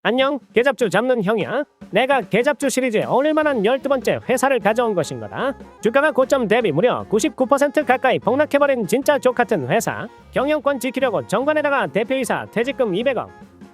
안녕, 계잡주 잡는 형이야. 내가 계잡주 시리즈에 어울릴만한 12번째 회사를 가져온 것인 거다. 주가가 고점 대비 무려 99% 가까이 폭락해버린 진짜 족같은 회사. 경영권 지키려고 정관에다가 대표이사 퇴직금 200억,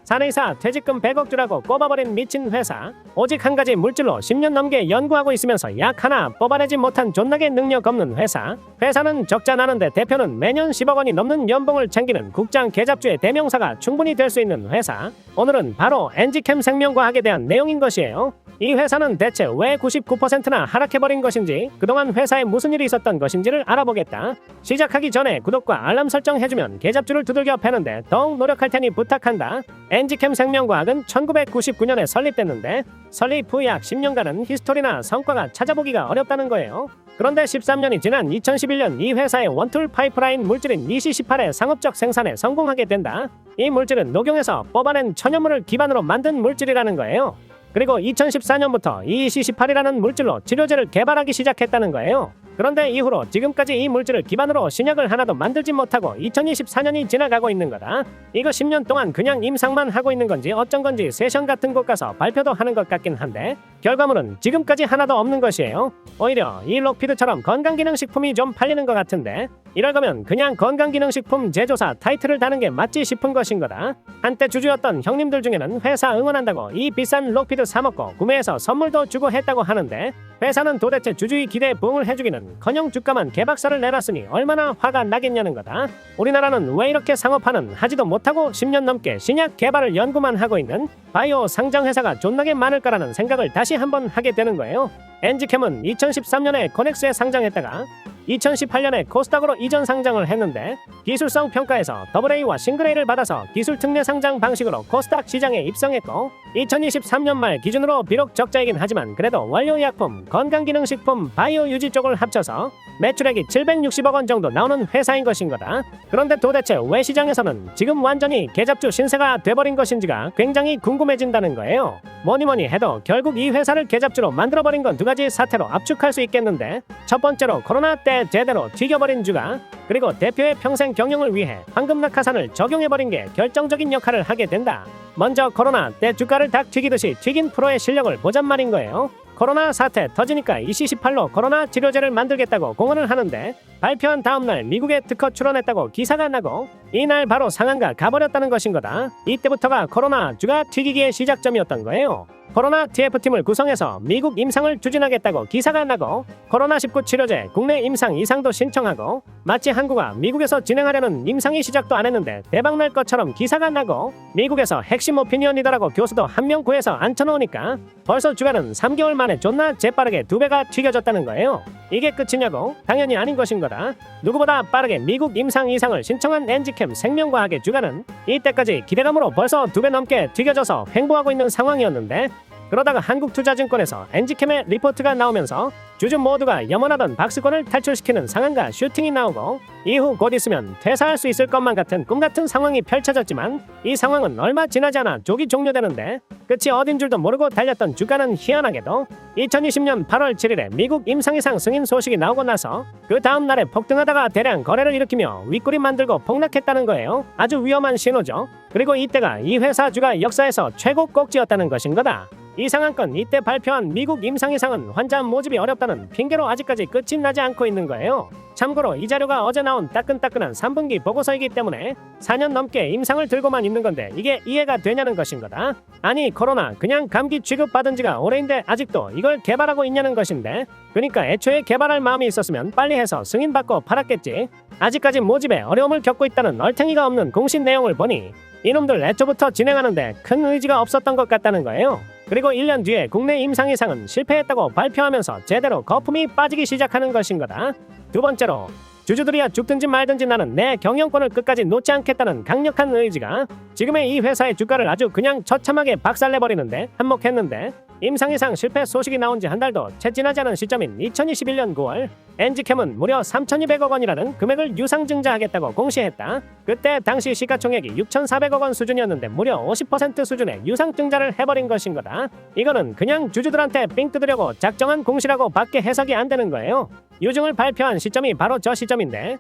사내이사 퇴직금 100억 주라고 꼽아버린 미친 회사. 오직 한 가지 물질로 10년 넘게 연구하고 있으면서 약 하나 뽑아내지 못한 존나게 능력 없는 회사. 회사는 적자 나는데 대표는 매년 10억 원이 넘는 연봉을 챙기는 국장 계잡주의 대명사가 충분히 될 수 있는 회사. 오늘은 바로 엔지캠 생명과학에 대한 내용인 것이에요. 이 회사는 대체 왜 99%나 하락해버린 것인지, 그동안 회사에 무슨 일이 있었던 것인지를 알아보겠다. 시작하기 전에 구독과 알람 설정 해주면 계잡주를 두들겨 패는데 더욱 노력할 테니 부탁한다. 엔지캠 생명과학은 1999년에 설립됐는데 설립 후 약 10년간은 히스토리나 성과가 찾아보기가 어렵다는 거예요. 그런데 13년이 지난 2011년 이 회사의 원툴 파이프라인 물질인 EC18의 상업적 생산에 성공하게 된다. 이 물질은 녹용에서 뽑아낸 천연물을 기반으로 만든 물질이라는 거예요. 그리고 2014년부터 EC18이라는 물질로 치료제를 개발하기 시작했다는 거예요. 그런데 이후로 지금까지 이 물질을 기반으로 신약을 하나도 만들지 못하고 2024년이 지나가고 있는 거다. 이거 10년 동안 그냥 임상만 하고 있는 건지 어쩐 건지 세션 같은 곳 가서 발표도 하는 것 같긴 한데 결과물은 지금까지 하나도 없는 것이에요. 오히려 이 록피드처럼 건강기능식품이 좀 팔리는 것 같은데 이럴 거면 그냥 건강기능식품 제조사 타이틀을 다는 게 맞지 싶은 것인 거다. 한때 주주였던 형님들 중에는 회사 응원한다고 이 비싼 록피드 사먹고 구매해서 선물도 주고 했다고 하는데 회사는 도대체 주주의 기대에 부응을 해주기는 커녕 주가만 개박살을 내놨으니 얼마나 화가 나겠냐는 거다. 우리나라는 왜 이렇게 상업화는 하지도 못하고 10년 넘게 신약 개발을 연구만 하고 있는 바이오 상장회사가 존나게 많을까라는 생각을 다시 한번 하게 되는 거예요. 엔지캠은 2013년에 코넥스에 상장했다가 2018년에 코스닥으로 이전 상장을 했는데 기술성 평가에서 AA와 싱글 A를 받아서 기술 특례 상장 방식으로 코스닥 시장에 입성했고 2023년 말 기준으로 비록 적자이긴 하지만 그래도 원료의약품, 건강기능식품, 바이오 유지 쪽을 합쳐서 매출액이 760억 원 정도 나오는 회사인 것인 거다. 그런데 도대체 왜 시장에서는 지금 완전히 계잡주 신세가 돼버린 것인지가 굉장히 궁금해진다는 거예요. 뭐니뭐니 해도 결국 이 회사를 계잡주로 만들어버린 건 두 가지 사태로 압축할 수 있겠는데 첫 번째로 코로나 때 제대로 튀겨버린 주가, 그리고 대표의 평생 경영을 위해 황금 낙하산을 적용해버린 게 결정적인 역할을 하게 된다. 먼저 코로나 때 주가를 닭 튀기듯이 튀긴 프로의 실력을 보잔 말인 거예요. 코로나 사태 터지니까 EC18로 코로나 치료제를 만들겠다고 공언을 하는데 발표한 다음날 미국에 특허 출원했다고 기사가 나고 이날 바로 상한가 가버렸다는 것인 거다. 이때부터가 코로나 주가 튀기기의 시작점이었던 거예요. 코로나 TF팀을 구성해서 미국 임상을 추진하겠다고 기사가 나고 코로나19 치료제 국내 임상 이상도 신청하고 마치 한국과 미국에서 진행하려는 임상이 시작도 안 했는데 대박날 것처럼 기사가 나고 미국에서 핵심 오피니언이더라고 교수도 한 명 구해서 앉혀놓으니까 벌써 주가는 3개월 만에 존나 재빠르게 2배가 튀겨졌다는 거예요. 이게 끝이냐고? 당연히 아닌 것인 거다. 누구보다 빠르게 미국 임상 이상을 신청한 엔지캠 생명과학의 주가는 이때까지 기대감으로 벌써 2배 넘게 튀겨져서 횡보하고 있는 상황이었는데 그러다가 한국투자증권에서 엔지캠의 리포트가 나오면서 주주 모두가 염원하던 박스권을 탈출시키는 상한가 슈팅이 나오고 이후 곧 있으면 퇴사할 수 있을 것만 같은 꿈같은 상황이 펼쳐졌지만 이 상황은 얼마 지나지 않아 조기 종료되는데 끝이 어딘 줄도 모르고 달렸던 주가는 희한하게도 2020년 8월 7일에 미국 임상이상 승인 소식이 나오고 나서 그 다음 날에 폭등하다가 대량 거래를 일으키며 윗꼬리 만들고 폭락했다는 거예요. 아주 위험한 신호죠. 그리고 이때가 이 회사 주가 역사에서 최고 꼭지였다는 것인 거다. 이 상한건 이때 발표한 미국 임상이상은 환자 모집이 어렵다는 핑계로 아직까지 끝이 나지 않고 있는 거예요. 참고로 이 자료가 어제 나온 따끈따끈한 3분기 보고서이기 때문에 4년 넘게 임상을 들고만 있는 건데 이게 이해가 되냐는 것인 거다. 아니 코로나 그냥 감기 취급받은 지가 오래인데 아직도 이걸 개발하고 있냐는 것인데 그러니까 애초에 개발할 마음이 있었으면 빨리 해서 승인받고 팔았겠지. 아직까지 모집에 어려움을 겪고 있다는 얼탱이가 없는 공식 내용을 보니 이놈들 애초부터 진행하는데 큰 의지가 없었던 것 같다는 거예요. 그리고 1년 뒤에 국내 임상 이상은 실패했다고 발표하면서 제대로 거품이 빠지기 시작하는 것인 거다. 두 번째로 주주들이야 죽든지 말든지 나는 내 경영권을 끝까지 놓지 않겠다는 강력한 의지가 지금의 이 회사의 주가를 아주 그냥 처참하게 박살내버리는데 한몫했는데 임상이상 실패 소식이 나온 지 한 달도 채 지나지 않은 시점인 2021년 9월 엔지캠은 무려 3,200억 원이라는 금액을 유상증자하겠다고 공시했다. 그때 당시 시가총액이 6,400억 원 수준이었는데 무려 50% 수준의 유상증자를 해버린 것인 거다. 이거는 그냥 주주들한테 삥 뜯으려고 작정한 공시라고 밖에 해석이 안 되는 거예요. 유증을 발표한 시점이 바로 저 시점인데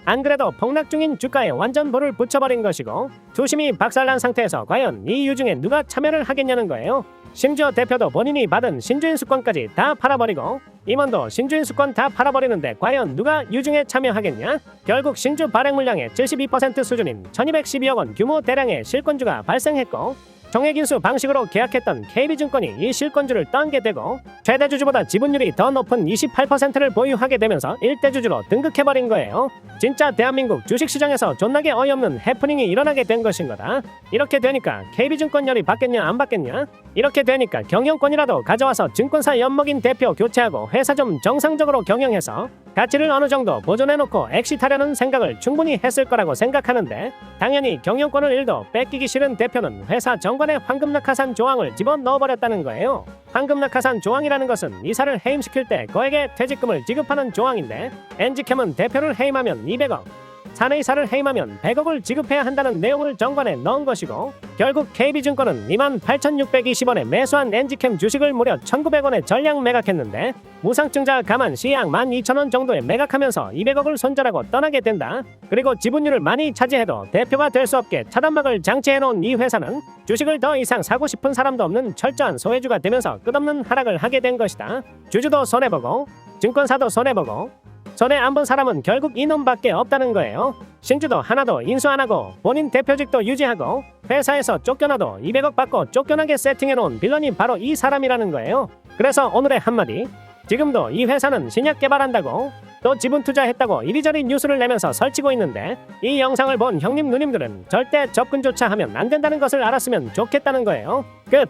안 그래도 폭락 중인 주가에 완전 불을 붙여버린 것이고 투심이 박살난 상태에서 과연 이 유중에 누가 참여를 하겠냐는 거예요. 심지어 대표도 본인이 받은 신주인 수권까지 다 팔아버리고 임원도 신주인 수권 다 팔아버리는데 과연 누가 유중에 참여하겠냐? 결국 신주 발행 물량의 72% 수준인 1212억 원 규모 대량의 실권주가 발생했고 정액인수 방식으로 계약했던 KB증권이 이 실권주를 떠안게 되고 최대 주주보다 지분율이 더 높은 28%를 보유하게 되면서 일대 주주로 등극해버린 거예요. 진짜 대한민국 주식시장에서 존나게 어이없는 해프닝이 일어나게 된 것인 거다. 이렇게 되니까 KB증권 열이 받겠냐 안 받겠냐? 이렇게 되니까 경영권이라도 가져와서 증권사 엿먹인 대표 교체하고 회사 좀 정상적으로 경영해서 가치를 어느 정도 보존해놓고 엑시트하려는 생각을 충분히 했을 거라고 생각하는데 당연히 경영권을 1도 뺏기기 싫은 대표는 회사 정관에 황금낙하산 조항을 집어넣어버렸다는 거예요. 황금낙하산 조항이라는 것은 이사를 해임시킬 때 거액의 퇴직금을 지급하는 조항인데 엔지캠은 대표를 해임하면 200억, 사내이사를 해임하면 100억을 지급해야 한다는 내용을 정관에 넣은 것이고 결국 KB증권은 28,620원에 매수한 엔지캠 주식을 무려 1,900원에 전량 매각했는데 무상증자 감안 시약 12,000원 정도에 매각하면서 200억을 손절하고 떠나게 된다. 그리고 지분율을 많이 차지해도 대표가 될 수 없게 차단막을 장치해놓은 이 회사는 주식을 더 이상 사고 싶은 사람도 없는 철저한 소외주가 되면서 끝없는 하락을 하게 된 것이다. 주주도 손해보고 증권사도 손해보고 손해 안 본 사람은 결국 이놈밖에 없다는 거예요. 신주도 하나도 인수 안 하고 본인 대표직도 유지하고 회사에서 쫓겨나도 200억 받고 쫓겨나게 세팅해놓은 빌런이 바로 이 사람이라는 거예요. 그래서 오늘의 한마디, 지금도 이 회사는 신약 개발한다고 또 지분 투자했다고 이리저리 뉴스를 내면서 설치고 있는데 이 영상을 본 형님 누님들은 절대 접근조차 하면 안 된다는 것을 알았으면 좋겠다는 거예요. 끝.